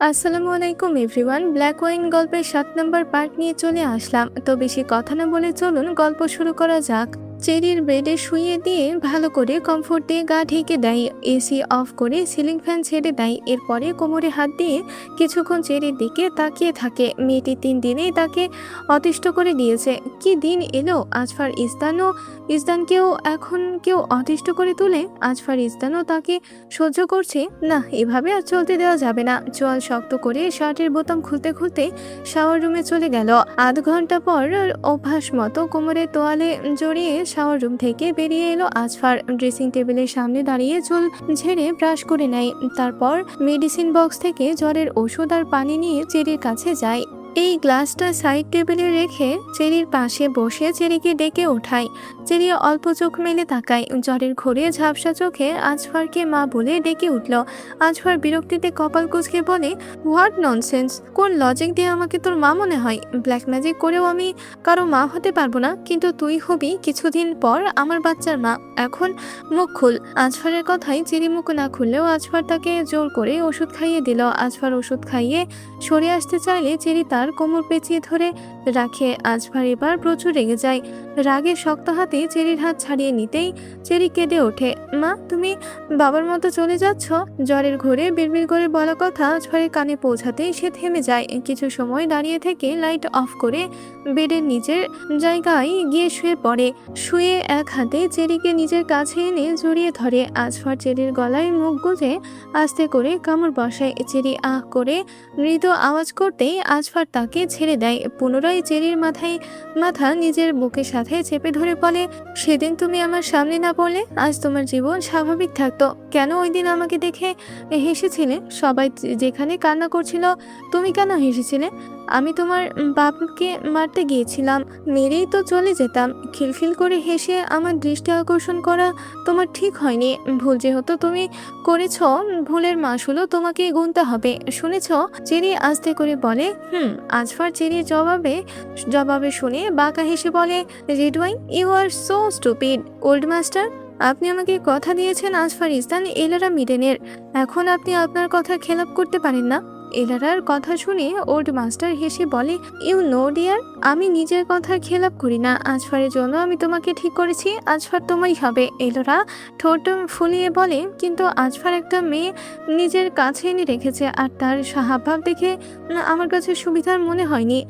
আসসালামু আলাইকুম everyone. Black wine গল্পের ৭ নম্বর পার্ট নিয়ে চলে আসলাম। তো বেশি কথা না বলে চলুন গল্প শুরু করা যাক। চেরির বেডে শুইয়ে দিয়ে ভালো করে কমফোর্ট দিয়ে গা ঢেকে দেয়, এসি অফ করে সিলিং ফ্যান ছেড়ে দেয়। এরপরে কোমরে হাত দিয়ে কিছুক্ষণ চেরির দিকে তাকিয়ে থাকে। মেয়েটি ৩ দিনেই তাকে অতিষ্ঠ করে দিয়েছে। কি দিন এলো! আজফার ইসদানকেও এখন কেউ অতিষ্ঠ করে তোলে। আজফার ইসদানও তাকে সহ্য করছে না। এভাবে আর চলতে দেওয়া যাবে না। চোয়াল শক্ত করে শার্টের বোতাম খুলতে খুলতে শাওয়ার রুমে চলে গেল। আধ ঘন্টা পর অভ্যাস মতো কোমরে তোয়ালে জড়িয়ে শাওয়ার রুম থেকে বেরিয়ে এলো আজফার। ড্রেসিং টেবিলের সামনে দাঁড়িয়ে চুল ঝেড়ে ব্রাশ করে নেয়। তারপর মেডিসিন বক্স থেকে জ্বরের ওষুধ আর পানি নিয়ে চেরির কাছে যায়। এই গ্লাসটা সাইড টেবিলে রেখে চেরির পাশে বসে চেরিকে ডেকে ওঠায়। চেরি অল্প চোখ মেলে তাকায়। জ্বরের ঘোরে ঝাপসা চোখে আজফারকে মা বলে ডেকে উঠল। আজফার বিরক্তিতে কপাল কুঁচকে বলে, হোয়াট ননসেন্স! কোন লজিক দিয়ে আমাকে তোর মা মনে হয়? ব্ল্যাক ম্যাজিক করেও আমি কারো মা হতে পারবো না, কিন্তু তুই হবি কিছুদিন পর আমার বাচ্চার মা। এখন মুখ খুল। আজফারের কথায় চেরি মুখ না খুললেও আজফার তাকে জোর করে ওষুধ খাইয়ে দিল। আজফার ওষুধ খাইয়ে সরে আসতে চাইলে চেরি তার কোমর পেঁচিয়ে ধরে রাখে। আজফার এবার প্রচুর রেগে যায়। রাগে শক্ত হাতে চেরির হাত ছাড়িয়ে নিতেই চেরি কেঁদে ওঠে। মা, তুমি বাবার মতো চলে যাচ্ছ? জ্বরের ঘোরে বিড়বিড় করে বলা কথা আজফারের কানে পৌঁছাতেই সে থেমে যায়। কিছু সময় দাঁড়িয়ে থেকে লাইট অফ করে বেডের নিচের জায়গায় গিয়ে শুয়ে পড়ে। শুয়ে এক হাতে চেরিকে নিজের কাছে এনে জড়িয়ে ধরে। আজফার চেরির গলায় মুখ গুজে আস্তে করে কামড় বসায়। চেরি আহ করে মৃদু আওয়াজ করতেই আজফার তাকে ছেড়ে দেয়। পুনরায় চেরির মাথা নিজের বুকের সাথে চেপে ধরে বলে, সেদিন তুমি আমার সামনে না পড়লে আজ তোমার জীবন স্বাভাবিক থাকতো। কেন ওই দিন আমাকে দেখে হেসেছিলে? সবাই যেখানে কান্না করছিল তুমি কেন হেসেছিলে? আমি তোমার বাপকে মারতে গিয়েছিলাম, মেরেই তো চলে যেতাম। খিলখিল করে হেসে আমার দৃষ্টি আকর্ষণ করা তোমার ঠিক হয়নি। ভুল যেহেতু তুমি করেছ, ভুলের মাসুলও তোমাকে গুনতে হবে, শুনেছ? চেরি আস্তে করে বলে, আজফার চেরির জবাবে শুনে বাঁকা হেসে বলে, red wine, you are so stupid old master. আপনি আমাকে কথা দিয়েছেন আজফার ইসদান এলারা মিডেনের। এখন আপনি আপনার কথা খেলাপ করতে পারেন না। এলারার কথা শুনে ওল্ড মাস্টার হেসে বলে, ইউ নো ডিয়ার, আমি নিজের কথার খেলাপ করি না। আজফারের জন্য আমি তোমাকে ঠিক করেছি, আজফার তোমারই হবে। এলোরা ঠোঁট ফুলিয়ে বলে, কিন্তু আজফার একটা মেয়ে নিজের কাছে এনে রেখেছে, আর তার স্বভাব দেখে আমার কাছে সুবিধার মনে হয়নি।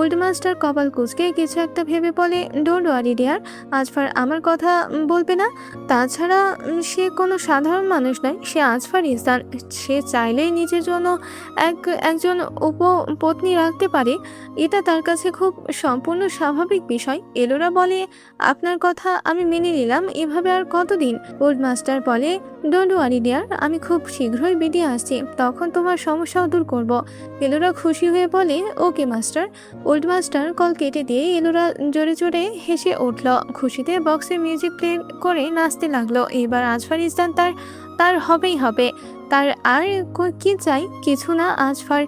ওল্ড মাস্টার কপাল কুঁচকে কিছু একটা ভেবে বলে, ডোন্ট ওয়ারি ডিয়ার, আজফার আমার কথা বলবে না। তাছাড়া সে কোনো সাধারণ মানুষ নয়, সে আজফার ইসদান। সে চাইলেই নিজের জন্য একজন উপপত্নী রাখতে পারে। এটা তার কাছে খুব সম্পূর্ণ স্বাভাবিক বিষয়। এলোরা বলে, আপনার কথা আমি মেনে নিলাম, এভাবে আর কতদিন? ওল্ড মাস্টার বলে, ডোন্ট ওয়ারি ডিয়ার, আমি খুব শীঘ্রই বেরিয়ে আসছি, তখন তোমার সমস্যাও দূর করব। এলোরা খুশি হয়ে বলে, ওকে মাস্টার। ওল্ড মাস্টার কল কেটে দিয়ে এলোরা জোরে জোরে হেসে উঠল। খুশিতে বক্সে মিউজিক প্লে করে নাচতে লাগলো। এবার আজফার ইসদান তার হবেই হবে। তার আর কি চাই? কিছু না, আজফার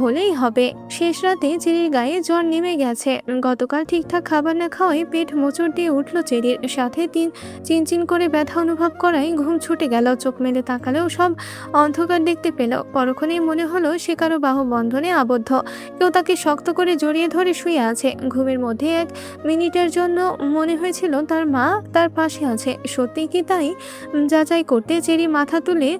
হলেই হবে। শেষ রাতে চেরির গায়ে জ্বর নেমে গেছে। গতকাল ঠিকঠাক খাবার না খাওয়ায় পেট মোচড় দিয়ে উঠল চেরির। সাথে চিনচিন করে ব্যথা অনুভব করায় ঘুম ছুটে গেল। চোখ মেলে তাকালেও সব অন্ধকার দেখতে পেল। পরক্ষণেই মনে হলো সে কারো বাহু বন্ধনে আবদ্ধ। কেউ তাকে শক্ত করে জড়িয়ে ধরে শুয়ে আছে। ঘুমের মধ্যে 1 মিনিটের জন্য মনে হয়েছিল তার মা তার পাশে আছে। সত্যি কি তাই যাচাই করতে চেরি মাথা তুলে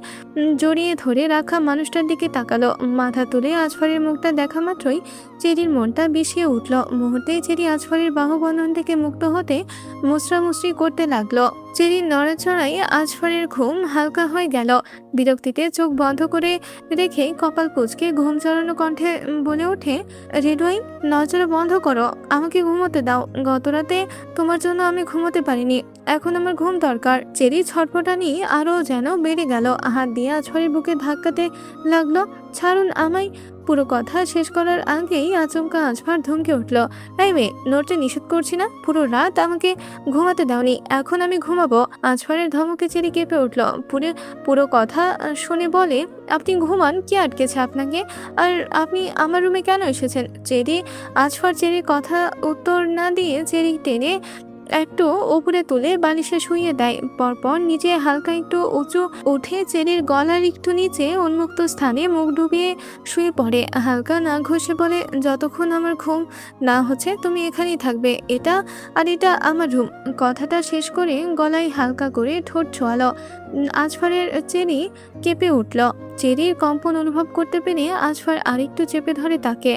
জড়িয়ে ধরে রাখা মানুষটার দিকে তাকালো। মাথা তুলে আজফারের মুখটা দেখা মাত্রই চেরির মনটা বিষিয়ে উঠল। মুহূর্তেই চেরি আজফারের বাহুবন্ধন থেকে মুক্ত হতে মুচড়ামুচড়ি করতে লাগলো। চেরির নড়াচড়াই আজফারের ঘুম হালকা হয়ে গেল। বিরক্তিতে চোখ বন্ধ করে রেখে কপাল কুঁচকে ঘুম চড়ানো কণ্ঠে বলে ওঠে, রেড ওয়াইন, নজর বন্ধ করো, আমাকে ঘুমোতে দাও। গতরাতে তোমার জন্য আমি ঘুমোতে পারিনি, এখন আমার ঘুম দরকার। চেরি ছটফটানি আরও যেন বেড়ে গেল। হাত দিয়ে আজফারের বুকে ধাক্কাতে লাগলো। ছাড়ুন আমায়। পুরো কথা শেষ করার আগেই আচমকা আজফার ধমকে উঠল, এই মেয়ে, নড়তে নিষেধ করছি না? পুরো রাত আমাকে ঘুমাতে দাওনি, এখন আমি ঘুমাবো। আজফারের ধমকে চেরি কেঁপে উঠল। পুরো কথা শুনে বলে, আপনি ঘুমান, কি আটকেছে আপনাকে? আর আপনি আমার রুমে কেন এসেছেন? চেরির কথা উত্তর না দিয়ে চেরি টেনে একটু উপরে তুলে বালিশে শুইয়ে দেয়। পরপর নিজে হালকা একটু উঁচু উঠে চেরির গলার একটু নিচে উন্মুক্ত স্থানে মুখ ডুবিয়ে শুয়ে পড়ে। হালকা নাক ঘষে বলে, যতক্ষণ আমার ঘুম না হচ্ছে তুমি এখানেই থাকবে। এটা আমার রুম। কথাটা শেষ করে গলায় হালকা করে ঠোঁট ছোঁয়ালো। আজফারের চেরি কেঁপে উঠল। চেরির কম্পন অনুভব করতে পেরে আজফার আরেকটু চেপে ধরে তাকে।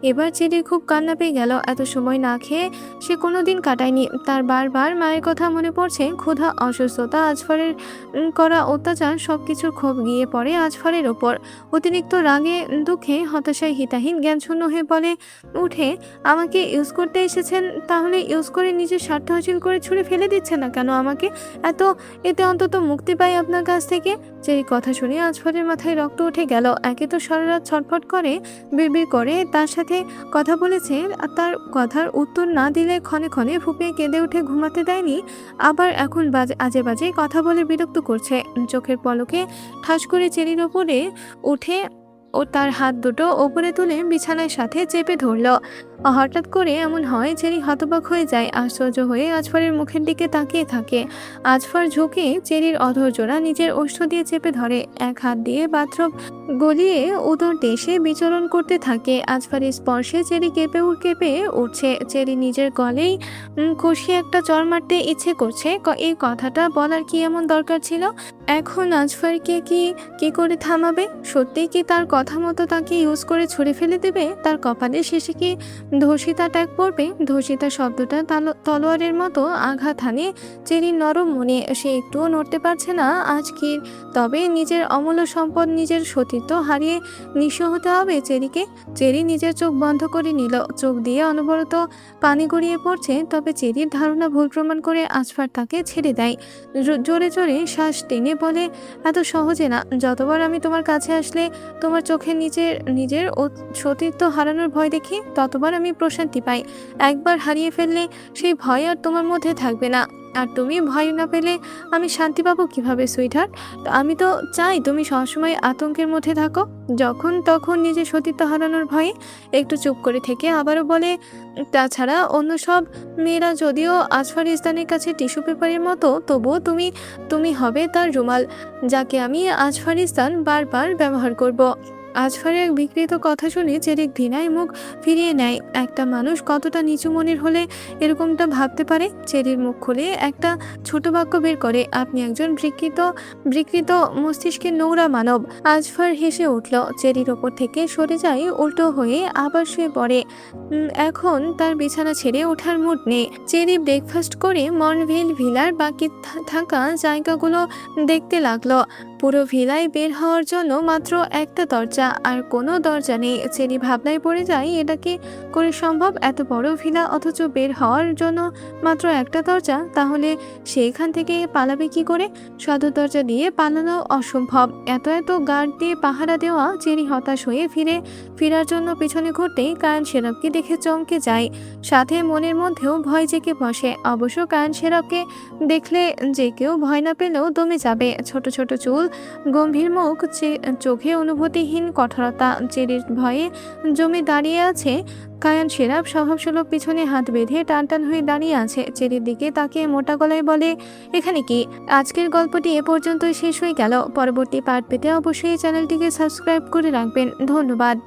এবার চেরির খুব কান্না পেয়ে গেল। এত সময় না খেয়ে সে কোনোদিন কাটায়নি। তার বারবার মায়ের কথা মনে পড়ছে। ক্ষুধা, অসুস্থতা, আজফারের করা অত্যাচার, সবকিছুর ক্ষোভ গিয়ে পড়ে আজফারের ওপর। অতিরিক্ত রাগে, দুঃখে, হতাশায় হিতাহীন জ্ঞানশূন্য হয়ে বলে উঠে, আমাকে ইউজ করতে এসেছেন, তাহলে ইউজ করে নিজের স্বার্থ হাসিল করে ছুঁড়ে ফেলে দিচ্ছেন না কেন আমাকে? এতে অন্তত মুক্তি পাই আপনার কাছ থেকে। যেই কথা শুনে আজফারের মাথায় রক্ত উঠে গেল। একে তো সারা রাত ছটফট করে বিড়বিড় করে তার সাথে কথা বলেছে, আর তার কথার উত্তর না দিলে ক্ষণে ক্ষণে ফুঁপিয়ে কেঁদে উঠে ঘুমাতে দেয়নি, আবার এখন আজে বাজে কথা বলে বিরক্ত করছে। চোখের পলকে ঠাস করে চেরির ওপরে উঠে ও তার হাত দুটো ওপরে তুলে বিছানার সাথে চেপে ধরল। হঠাৎ করে এমন হয় চেরি হতবাক হয়ে যায়। আশ্চর্য হয়ে আজফারের মুখের দিকে তাকিয়ে থাকে। আজফার ঝুঁকে চেরির অধৈর্যরা নিজের ওষ্ঠ দিয়ে চেপে ধরে। এক হাত দিয়ে বাথরুম গলিয়ে উদর দেশে বিচরণ করতে থাকে। আজফারের স্পর্শে চেরি কেঁপে উঠছে। চেরি নিজের গলেই কষিয়ে একটা চড় মারতে ইচ্ছে করছে। এই কথাটা বলার কি এমন দরকার ছিল? এখন আজফারকে কি করে থামাবে? সত্যি কি তার কথা মতো তাকে ইউজ করে ছুঁড়ে ফেলে দেবে? তার কপালে শেষে কি ধর্ষিতা ট্যাগ পড়বে? ধর্ষিতা শব্দটা তলোয়ারের মতো আঘাত হানে চেরির নরম মনে। সে একটুও নড়তে পারছে না আজকির। তবে নিজের অমূল্য সম্পদ, নিজের সতীত্ব হারিয়ে নিঃস্ব হতে হবে চেরিকে? চেরি নিজের চোখ বন্ধ করে নিল। চোখ দিয়ে অনবরত পানি গড়িয়ে পড়ছে। তবে চেরির ধারণা ভুল প্রমাণ করে আজফার তাকে ছেড়ে দেয়। জোরে জোরে শ্বাস টেনে বলে, এত সহজে না। যতবার আমি তোমার কাছে আসলে তোমার চোখে নিজের সতীত্ব হারানোর ভয় দেখি, ততবার আমি প্রশান্তি পাই। একবার হারিয়ে ফেললে সেই ভয় আর তোমার মধ্যে থাকবে না। আর তুমি ভয় না পেলে আমি শান্তি পাবো কিভাবে সুইটহার্ট? আমি তো চাই তুমি সবসময় আতঙ্কের মধ্যে থাকো, যখন তখন নিজের সতীত্ব হারানোর ভয়ে। একটু চুপ করে থেকে আবারও বলে, তাছাড়া অন্য সব মেয়েরা যদিও আজফার ইসলামের কাছে টিস্যু পেপারের মতো, তবুও তুমি হবে তার রুমাল, যাকে আমি আজফার ইসলাম বারবার ব্যবহার করব। আজফারের এক বিকৃত কথা শুনে চেরি ঘৃণায় মুখ ফিরিয়ে নেয়। একটা মানুষ কতটা নিচু মনের হলে এরকমটা ভাবতে পারে? চেরির মুখ খুলে একটা ছোট বাক্য বের করে, আপনি একজন বিকৃত মস্তিষ্কের নোংরা মানব। আজফার হেসে উঠল। চেরির ওপর থেকে সরে যায়, উল্টো হয়ে আবার শুয়ে পড়ে। এখন তার বিছানা ছেড়ে ওঠার মুড নেই। চেরি ব্রেকফাস্ট করে মনভিল ভিলার বাকি থাকা জায়গাগুলো দেখতে লাগলো। পুরো ভিলায় বের হওয়ার জন্য মাত্র একটা দরজা, আর কোনো দরজা নেই। চেরি ভাবনায় পড়ে যায়, এটা কি করে সম্ভব? এত বড় ভিলা, অথচ বের হওয়ার জন্য মাত্র একটা দরজা। তাহলে সে এখান থেকে পালাবে কি করে? সদর দরজা দিয়ে পালানো অসম্ভব। এত গার্ড দিয়ে পাহারা দেওয়া। চেরি হতাশ হয়ে ফেরার জন্য পিছনে ঘুরতেই কায়ান শেরাবকে দেখে চমকে যায়। সাথে মনের মধ্যেও ভয় জেগে বসে। অবশ্য কায়ান শেরাবকে দেখলে যে কেউ ভয় না পেলেও দমে যাবে। ছোট ছোট চুল, গম্ভীর মুখ, চোখে অনুভূতিহীন কঠোরতা। চেরির ভয়ে জমে দাঁড়িয়ে আছে। কায়ান শেরাব স্বভাবসুলভ পিছনে হাত বেঁধে টান হয়ে দাঁড়িয়ে আছে। চেরির দিকে তাকিয়ে মোটা গলায় বলে, এখানে কি? আজকের গল্পটি এ পর্যন্তই শেষ হয়ে গেল। পরবর্তী পার্ট পেতে অবশ্যই চ্যানেলটিকে সাবস্ক্রাইব করে রাখবেন। ধন্যবাদ।